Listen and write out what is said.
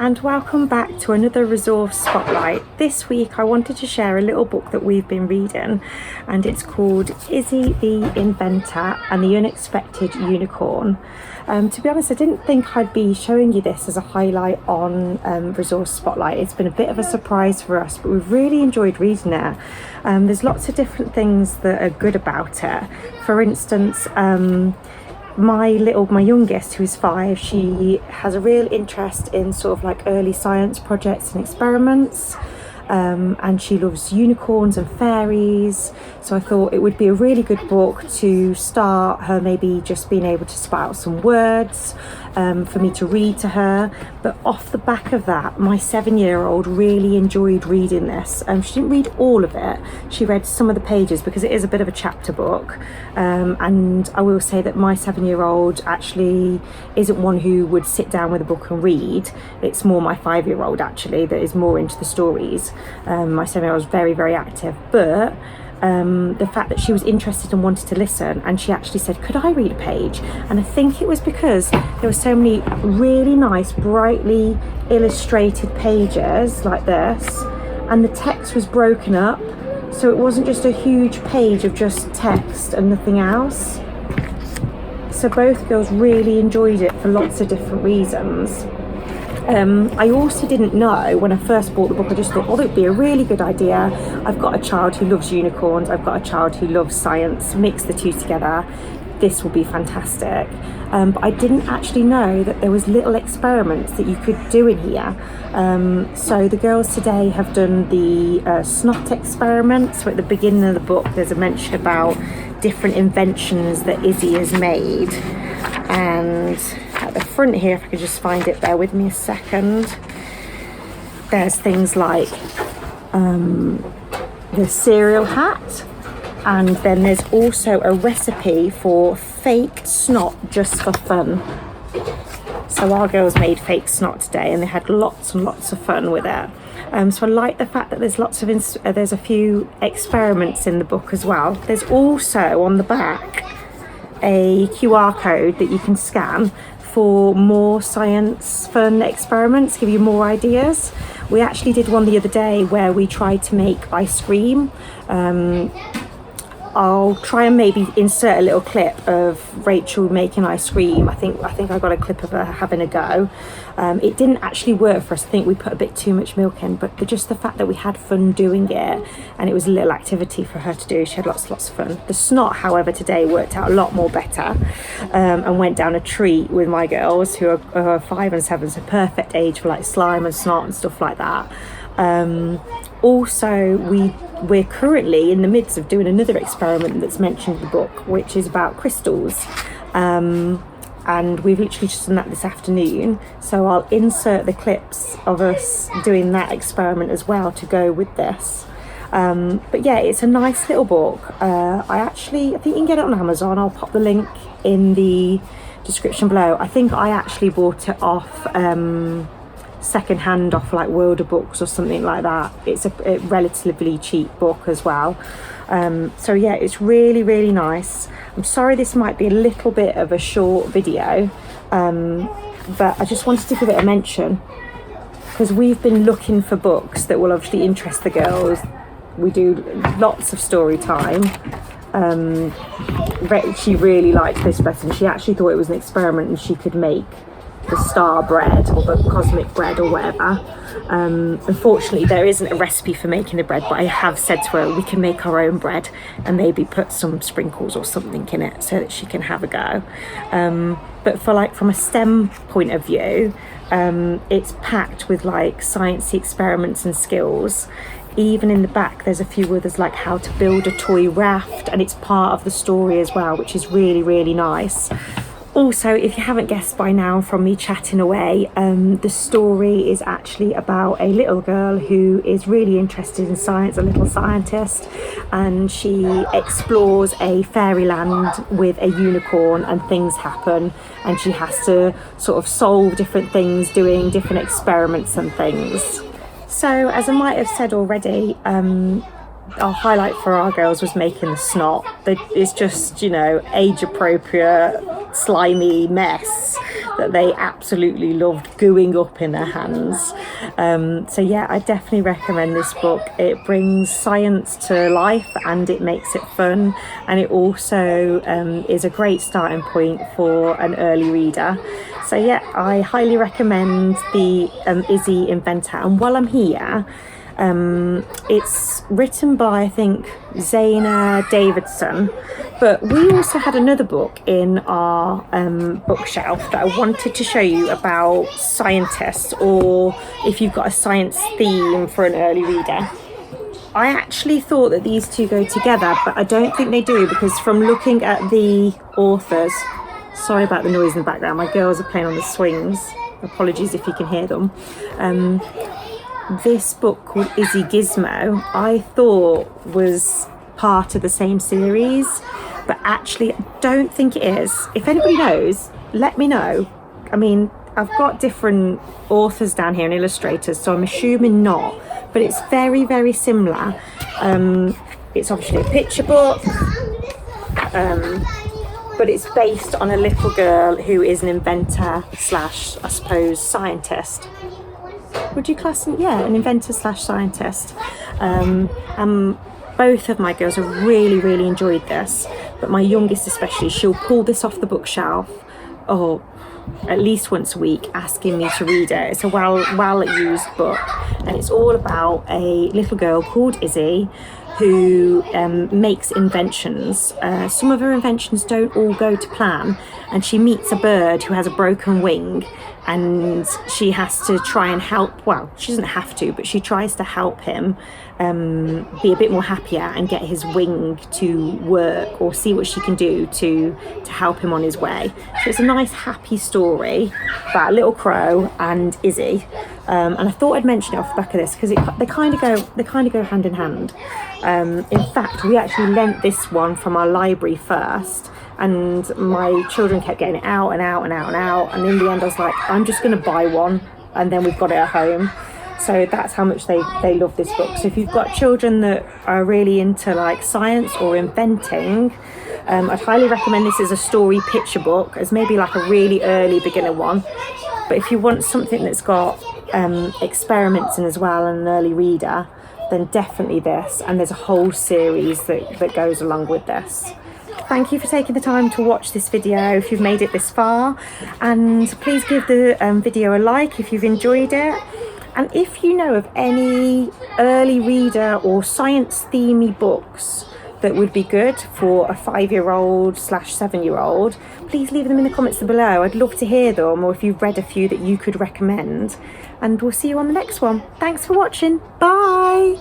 and welcome back to another resource spotlight. This week I wanted to share a little book that we've been reading, and it's called Izzy the Inventor and the Unexpected Unicorn. To be honest, I didn't think I'd be showing you this as a highlight on Resource Spotlight. It's been a bit of a surprise for us, but we've really enjoyed reading it. There's lots of different things that are good about it. For instance, my youngest, who's 5, she has a real interest in sort of like early science projects and experiments, and she loves unicorns and fairies. So I thought it would be a really good book to start her maybe just being able to spit out some words for me to read to her. But off the back of that, my 7-year-old really enjoyed reading this. She didn't read all of it. She read some of the pages because it is a bit of a chapter book. And I will say that my 7-year-old actually isn't one who would sit down with a book and read. It's more my 5-year-old actually that is more into the stories. My 7-year-old is very, very active, but the fact that she was interested and wanted to listen, and she actually said, could I read a page? And I think it was because there were so many really nice brightly illustrated pages like this, and the text was broken up, so it wasn't just a huge page of just text and nothing else. So both girls really enjoyed it for lots of different reasons. I also didn't know when I first bought the book, I just thought, oh, it would be a really good idea. I've got a child who loves unicorns, I've got a child who loves science, mix the two together, this will be fantastic. But I didn't actually know that there was little experiments that you could do in here. So the girls today have done the Snot experiment. So at the beginning of the book there's a mention about different inventions that Izzy has made, and at the front here, if I could just find it, bear with me a second, there's things like the cereal hat, and then there's also a recipe for fake snot just for fun. So our girls made fake snot today and they had lots and lots of fun with it. So I like the fact that there's there's a few experiments in the book as well. There's also on the back a QR code that you can scan for more science fun experiments, give you more ideas. We actually did one the other day where we tried to make ice cream. I'll try and maybe insert a little clip of Rachel making ice cream. I think I got a clip of her having a go. It didn't actually work for us. I think we put a bit too much milk in, but just the fact that we had fun doing it, and it was a little activity for her to do. She had lots of fun. The snot, however, today worked out a lot more better, and went down a treat with my girls who are 5 and 7, so perfect age for like slime and snot and stuff like that. Also, we're currently in the midst of doing another experiment that's mentioned in the book, which is about crystals. And we've literally just done that this afternoon, so I'll insert the clips of us doing that experiment as well to go with this. But yeah, it's a nice little book. I think you can get it on Amazon. I'll pop the link in the description below. I think I actually bought it off second hand off like World of Books or something like that. It's a relatively cheap book as well. So yeah, it's really, really nice. I'm sorry this might be a little bit of a short video, but I just wanted to give it a mention because we've been looking for books that will obviously interest the girls. We do lots of story time. She really liked this recipe. She actually thought it was an experiment and she could make the star bread or the cosmic bread or whatever. Unfortunately there isn't a recipe for making the bread, but I have said to her we can make our own bread and maybe put some sprinkles or something in it so that she can have a go. But for like from a STEM point of view, it's packed with like sciencey experiments and skills. Even in the back there's a few others like how to build a toy raft, and it's part of the story as well, which is really, really nice. Also, if you haven't guessed by now from me chatting away, the story is actually about a little girl who is really interested in science, a little scientist, and she explores a fairyland with a unicorn and things happen, and she has to sort of solve different things, doing different experiments and things. So, as I might have said already, our highlight for our girls was making the snot. It's just, you know, age appropriate, slimy mess that they absolutely loved gooing up in their hands. So yeah, I definitely recommend this book. It brings science to life and it makes it fun, and it also is a great starting point for an early reader. So yeah, I highly recommend the Izzy Inventor. And while I'm here, it's written by, I think, Zanna Davidson, but we also had another book in our bookshelf that I wanted to show you about scientists, or if you've got a science theme for an early reader. I actually thought that these two go together, but I don't think they do, because from looking at the authors, sorry about the noise in the background, my girls are playing on the swings, apologies if you can hear them. This book called Izzy Gizmo, I thought was part of the same series, but actually I don't think it is. If anybody knows, let me know. I mean, I've got different authors down here and illustrators, so I'm assuming not, but it's very, very similar. It's obviously a picture book, but it's based on a little girl who is an inventor slash, I suppose, scientist. Would you class it? Yeah, an inventor slash scientist. Both of my girls have really, really enjoyed this, but my youngest especially, she'll pull this off the bookshelf, at least once a week, asking me to read it. It's a well-used book, and it's all about a little girl called Izzy who makes inventions. Some of her inventions don't all go to plan, and she meets a bird who has a broken wing, and she has to try and help, well, she doesn't have to, but she tries to help him be a bit more happier and get his wing to work, or see what she can do to help him on his way. So it's a nice happy story about a little crow and Izzy, and I thought I'd mention it off the back of this because they kind of go hand in hand. In fact, we actually lent this one from our library first, and my children kept getting it out, and in the end I was like, I'm just going to buy one, and then we've got it at home. So that's how much they love this book. So if you've got children that are really into like science or inventing, I'd highly recommend this as a story picture book, as maybe like a really early beginner one. But if you want something that's got experiments in as well, and an early reader, then definitely this. And there's a whole series that goes along with this. Thank you for taking the time to watch this video if you've made it this far, and please give the video a like if you've enjoyed it. And if you know of any early reader or science themey books that would be good for a 5-year-old / 7-year-old, please leave them in the comments below. I'd love to hear them, or if you've read a few that you could recommend. And we'll see you on the next one. Thanks for watching. Bye.